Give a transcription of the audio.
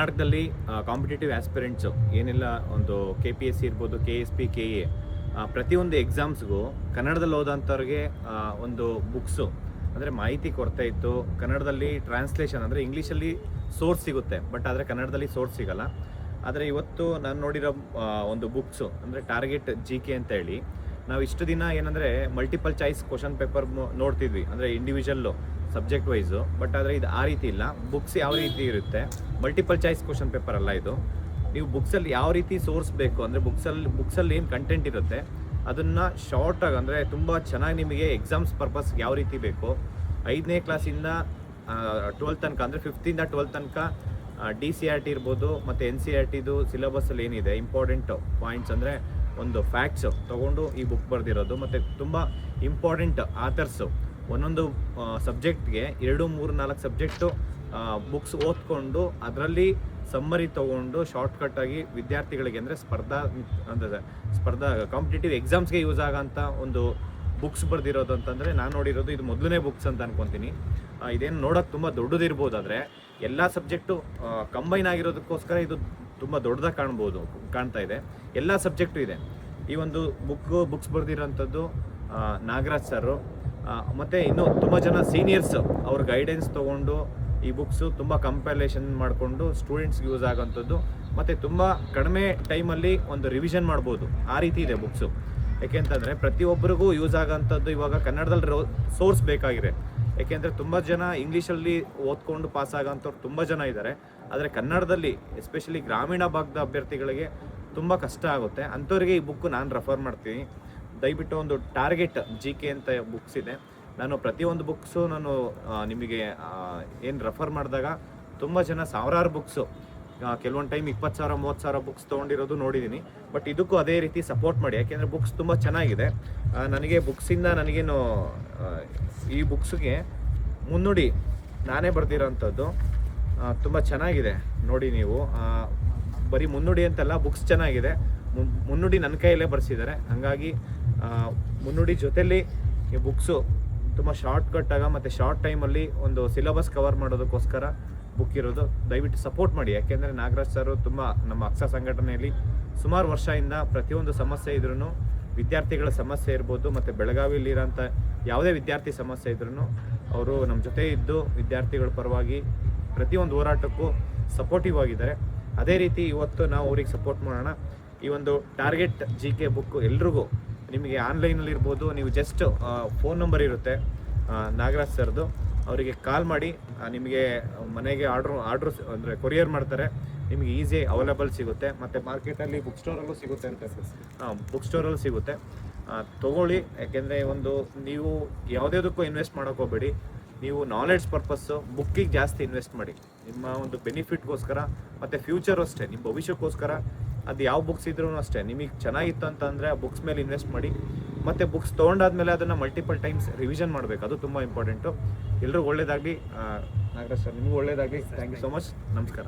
ಕರ್ನಾಟಕದಲ್ಲಿ competitive aspirants ಏನೆಲ್ಲ ಒಂದು KPSC ಇರ್ಬೋದು, KSP, KA ಪ್ರತಿಯೊಂದು ಎಕ್ಸಾಮ್ಸ್ಗೂ ಕನ್ನಡದಲ್ಲಿ ಓದೋಂಥವ್ರಿಗೆ ಒಂದು ಬುಕ್ಸು ಅಂದರೆ ಮಾಹಿತಿ ಕೊರತೆ ಇತ್ತು. ಕನ್ನಡದಲ್ಲಿ ಟ್ರಾನ್ಸ್ಲೇಷನ್ ಅಂದರೆ ಇಂಗ್ಲೀಷಲ್ಲಿ ಸೋರ್ಸ್ ಸಿಗುತ್ತೆ, ಬಟ್ ಆದರೆ ಕನ್ನಡದಲ್ಲಿ ಸೋರ್ಸ್ ಸಿಗಲ್ಲ. ಆದರೆ ಇವತ್ತು ನಾನು ನೋಡಿರೋ ಒಂದು ಬುಕ್ಸು ಅಂದರೆ ಟಾರ್ಗೆಟ್ GK ಅಂತ ಹೇಳಿ, ನಾವು ಇಷ್ಟು ದಿನ ಏನಂದರೆ ಮಲ್ಟಿಪಲ್ ಚಾಯ್ಸ್ ಕ್ವಶನ್ ಪೇಪರ್ ನೋಡ್ತಿದ್ವಿ, ಅಂದರೆ ಇಂಡಿವಿಜುವಲ್ಲು ಸಬ್ಜೆಕ್ಟ್ ವೈಸು. ಬಟ್ ಆದರೆ ಇದು ಆ ರೀತಿ ಇಲ್ಲ. ಬುಕ್ಸ್ ಯಾವ ರೀತಿ ಇರುತ್ತೆ, ಮಲ್ಟಿಪಲ್ ಚಾಯ್ಸ್ ಕ್ವಶನ್ ಪೇಪರ್ ಅಲ್ಲ ಇದು. ನೀವು ಬುಕ್ಸಲ್ಲಿ ಯಾವ ರೀತಿ ಸೋರ್ಸ್ ಬೇಕು ಅಂದರೆ ಬುಕ್ಸಲ್ಲಿ ಏನು ಕಂಟೆಂಟ್ ಇರುತ್ತೆ ಅದನ್ನು ಶಾರ್ಟಾಗಿ ಅಂದರೆ ತುಂಬ ಚೆನ್ನಾಗಿ ನಿಮಗೆ ಎಕ್ಸಾಮ್ಸ್ ಪರ್ಪಸ್ ಯಾವ ರೀತಿ ಬೇಕು, 5ನೇ ಕ್ಲಾಸಿಂದ 12th ತನಕ ಅಂದರೆ 5th-ಇಂದ 12th ತನಕ DCRT ಇರ್ಬೋದು ಮತ್ತು NCRTದು ಸಿಲೆಬಸ್ಸಲ್ಲಿ ಏನಿದೆ ಇಂಪಾರ್ಟೆಂಟ್ ಪಾಯಿಂಟ್ಸ್ ಅಂದರೆ ಒಂದು ಫ್ಯಾಕ್ಟ್ಸು ತೊಗೊಂಡು ಈ ಬುಕ್ ಬರೆದಿರೋದು. ಮತ್ತು ತುಂಬ ಇಂಪಾರ್ಟೆಂಟ್ ಆಥರ್ಸು ಒಂದೊಂದು ಸಬ್ಜೆಕ್ಟ್ಗೆ 2, 3, 4 ಸಬ್ಜೆಕ್ಟು ಬುಕ್ಸ್ ಓದ್ಕೊಂಡು ಅದರಲ್ಲಿ ಸಮ್ಮರಿ ತೊಗೊಂಡು ಶಾರ್ಟ್ಕಟ್ಟಾಗಿ ವಿದ್ಯಾರ್ಥಿಗಳಿಗೆ ಅಂದರೆ ಸ್ಪರ್ಧಾ ಕಾಂಪಿಟೇಟಿವ್ ಎಕ್ಸಾಮ್ಸ್ಗೆ ಯೂಸ್ ಆಗೋಂಥ ಒಂದು ಬುಕ್ಸ್ ಬರೆದಿರೋದು ಅಂತಂದರೆ ನಾನು ನೋಡಿರೋದು ಇದು ಮೊದಲನೇ ಬುಕ್ಸ್ ಅಂತ ಅನ್ಕೊತೀನಿ. ಇದೇನು ನೋಡೋಕ್ಕೆ ತುಂಬ ದೊಡ್ಡದಿರ್ಬೋದು, ಆದರೆ ಎಲ್ಲ ಸಬ್ಜೆಕ್ಟು ಕಂಬೈನ್ ಆಗಿರೋದಕ್ಕೋಸ್ಕರ ಇದು ತುಂಬ ದೊಡ್ಡದಾಗಿ ಕಾಣ್ತಾ ಇದೆ. ಎಲ್ಲ ಸಬ್ಜೆಕ್ಟು ಇದೆ. ಈ ಒಂದು ಬುಕ್ಸ್ ಬರೆದಿರೋಂಥದ್ದು ನಾಗರಾಜ್ ಸರು, ಮತ್ತು ಇನ್ನೂ ತುಂಬ ಜನ ಸೀನಿಯರ್ಸ್ ಅವ್ರ ಗೈಡೆನ್ಸ್ ತೊಗೊಂಡು ಈ ಬುಕ್ಸು ತುಂಬ ಕಂಪೈಲೇಷನ್ ಮಾಡಿಕೊಂಡು ಸ್ಟೂಡೆಂಟ್ಸ್ಗೆ ಯೂಸ್ ಆಗೋಂಥದ್ದು, ಮತ್ತು ತುಂಬ ಕಡಿಮೆ ಟೈಮಲ್ಲಿ ಒಂದು ರಿವಿಷನ್ ಮಾಡ್ಬೋದು, ಆ ರೀತಿ ಇದೆ ಬುಕ್ಸು. ಯಾಕೆಂತಂದರೆ ಪ್ರತಿಯೊಬ್ಬರಿಗೂ ಯೂಸ್ ಆಗೋಂಥದ್ದು ಇವಾಗ ಕನ್ನಡದಲ್ಲಿ ಸೋರ್ಸ್ ಬೇಕಾಗಿದೆ. ಯಾಕೆಂದರೆ ತುಂಬ ಜನ ಇಂಗ್ಲೀಷಲ್ಲಿ ಓದ್ಕೊಂಡು ಪಾಸ್ ಆಗೋಂಥವ್ರು ತುಂಬ ಜನ ಇದ್ದಾರೆ, ಆದರೆ ಕನ್ನಡದಲ್ಲಿ ಎಸ್ಪೆಷಲಿ ಗ್ರಾಮೀಣ ಭಾಗದ ಅಭ್ಯರ್ಥಿಗಳಿಗೆ ತುಂಬ ಕಷ್ಟ ಆಗುತ್ತೆ. ಅಂಥವ್ರಿಗೆ ಈ ಬುಕ್ಕು ನಾನು ರೆಫರ್ ಮಾಡ್ತೀನಿ. ದಯವಿಟ್ಟು ಒಂದು ಟಾರ್ಗೆಟ್ GK ಅಂತ ಬುಕ್ಸ್ ಇದೆ. ನಾನು ಪ್ರತಿಯೊಂದು ಬುಕ್ಸು ನಾನು ನಿಮಗೆ ಏನು ರೆಫರ್ ಮಾಡಿದಾಗ ತುಂಬ ಜನ ಸಾವಿರಾರು ಬುಕ್ಸು, ಕೆಲವೊಂದು ಟೈಮ್ 20,000 30,000 ಬುಕ್ಸ್ ತೊಗೊಂಡಿರೋದು ನೋಡಿದ್ದೀನಿ. ಬಟ್ ಇದಕ್ಕೂ ಅದೇ ರೀತಿ ಸಪೋರ್ಟ್ ಮಾಡಿ, ಯಾಕೆಂದರೆ ಬುಕ್ಸ್ ತುಂಬ ಚೆನ್ನಾಗಿದೆ. ನನಗೆ ಬುಕ್ಸಿಂದ ನನಗೇನು ಈ ಬುಕ್ಸ್ಗೆ ಮುನ್ನುಡಿ ನಾನೇ ಬರೆದಿರೋಂಥದ್ದು ತುಂಬ ಚೆನ್ನಾಗಿದೆ. ನೋಡಿ ನೀವು, ಬರೀ ಮುನ್ನುಡಿ ಅಂತಲ್ಲ, ಬುಕ್ಸ್ ಚೆನ್ನಾಗಿದೆ. ಮುನ್ನುಡಿ ನನ್ನ ಕೈಯಲ್ಲೇ ಬರೆಸಿದ್ದಾರೆ. ಹಾಗಾಗಿ ಮುನ್ನುಡಿ ಜೊತೆಲಿ ಈ ಬುಕ್ಸು ತುಂಬ ಶಾರ್ಟ್ಕಟ್ಟಾಗ ಮತ್ತು ಶಾರ್ಟ್ ಟೈಮಲ್ಲಿ ಒಂದು ಸಿಲೆಬಸ್ ಕವರ್ ಮಾಡೋದಕ್ಕೋಸ್ಕರ ಬುಕ್ ಇರೋದು. ದಯವಿಟ್ಟು ಸಪೋರ್ಟ್ ಮಾಡಿ. ಯಾಕೆಂದರೆ ನಾಗರಾಜ್ ಸರು ತುಂಬ ನಮ್ಮ ಅಕ್ಷ ಸಂಘಟನೆಯಲ್ಲಿ ಸುಮಾರು ವರ್ಷದಿಂದ ಪ್ರತಿಯೊಂದು ಸಮಸ್ಯೆ ಇದ್ರೂ, ವಿದ್ಯಾರ್ಥಿಗಳ ಸಮಸ್ಯೆ ಇರ್ಬೋದು ಮತ್ತು ಬೆಳಗಾವಿಯಲ್ಲಿರೋಂಥ ಯಾವುದೇ ವಿದ್ಯಾರ್ಥಿ ಸಮಸ್ಯೆ ಇದ್ರೂ ಅವರು ನಮ್ಮ ಜೊತೆ ಇದ್ದು ವಿದ್ಯಾರ್ಥಿಗಳ ಪರವಾಗಿ ಪ್ರತಿಯೊಂದು ಹೋರಾಟಕ್ಕೂ ಸಪೋರ್ಟಿವ್ ಆಗಿದ್ದಾರೆ. ಅದೇ ರೀತಿ ಇವತ್ತು ನಾವು ಅವ್ರಿಗೆ ಸಪೋರ್ಟ್ ಮಾಡೋಣ. ಈ ಒಂದು ಟಾರ್ಗೆಟ್ GK ಬುಕ್ಕು ಎಲ್ರಿಗೂ ನಿಮಗೆ ಆನ್ಲೈನಲ್ಲಿ ಇರ್ಬೋದು, ನೀವು ಜಸ್ಟ್ ಫೋನ್ ನಂಬರ್ ಇರುತ್ತೆ ನಾಗರಾಜ್ ಸರ್ದು, ಅವರಿಗೆ ಕಾಲ್ ಮಾಡಿ ನಿಮಗೆ ಮನೆಗೆ ಆರ್ಡ್ರು ಅಂದರೆ ಕೊರಿಯರ್ ಮಾಡ್ತಾರೆ. ನಿಮಗೆ ಈಸಿ ಅವೈಲೇಬಲ್ ಸಿಗುತ್ತೆ. ಮತ್ತು ಮಾರ್ಕೆಟಲ್ಲಿ ಬುಕ್ ಸ್ಟೋರಲ್ಲೂ ಸಿಗುತ್ತೆ ಅಂತ, ಬುಕ್ ಸ್ಟೋರಲ್ಲೂ ಸಿಗುತ್ತೆ. ತೊಗೊಳ್ಳಿ. ಯಾಕೆಂದರೆ ಒಂದು ನೀವು ಯಾವುದಕ್ಕೂ ಇನ್ವೆಸ್ಟ್ ಮಾಡೋಕ್ಕೆ ಹೋಗಬೇಡಿ. ನೀವು ನಾಲೆಡ್ಜ್ ಪರ್ಪಸ್ಸು ಬುಕ್ಕಿಗೆ ಜಾಸ್ತಿ ಇನ್ವೆಸ್ಟ್ ಮಾಡಿ, ನಿಮ್ಮ ಒಂದು ಬೆನಿಫಿಟ್ಗೋಸ್ಕರ ಮತ್ತು ಫ್ಯೂಚರು ಅಷ್ಟೇ, ನಿಮ್ಮ ಭವಿಷ್ಯಕ್ಕೋಸ್ಕರ. ಅದು ಯಾವ ಬುಕ್ಸ್ ಇದ್ರೂ ಅಷ್ಟೇ, ನಿಮಗೆ ಚೆನ್ನಾಗಿತ್ತು ಅಂತಂದರೆ ಆ ಬುಕ್ಸ್ ಮೇಲೆ ಇನ್ವೆಸ್ಟ್ ಮಾಡಿ. ಮತ್ತು ಬುಕ್ಸ್ ತೊಗೊಂಡಾದ್ಮೇಲೆ ಅದನ್ನು ಮಲ್ಟಿಪಲ್ ಟೈಮ್ಸ್ ರಿವಿಷನ್ ಮಾಡಬೇಕು, ಅದು ತುಂಬ ಇಂಪಾರ್ಟೆಂಟು. ಎಲ್ರಿಗೂ ಒಳ್ಳೆಯದಾಗಲಿ. ನಾಗರಾಜ್ ಸರ್, ನಿಮಗೂ ಒಳ್ಳೆಯದಾಗಲಿ. Thank you so much. ನಮಸ್ಕಾರ.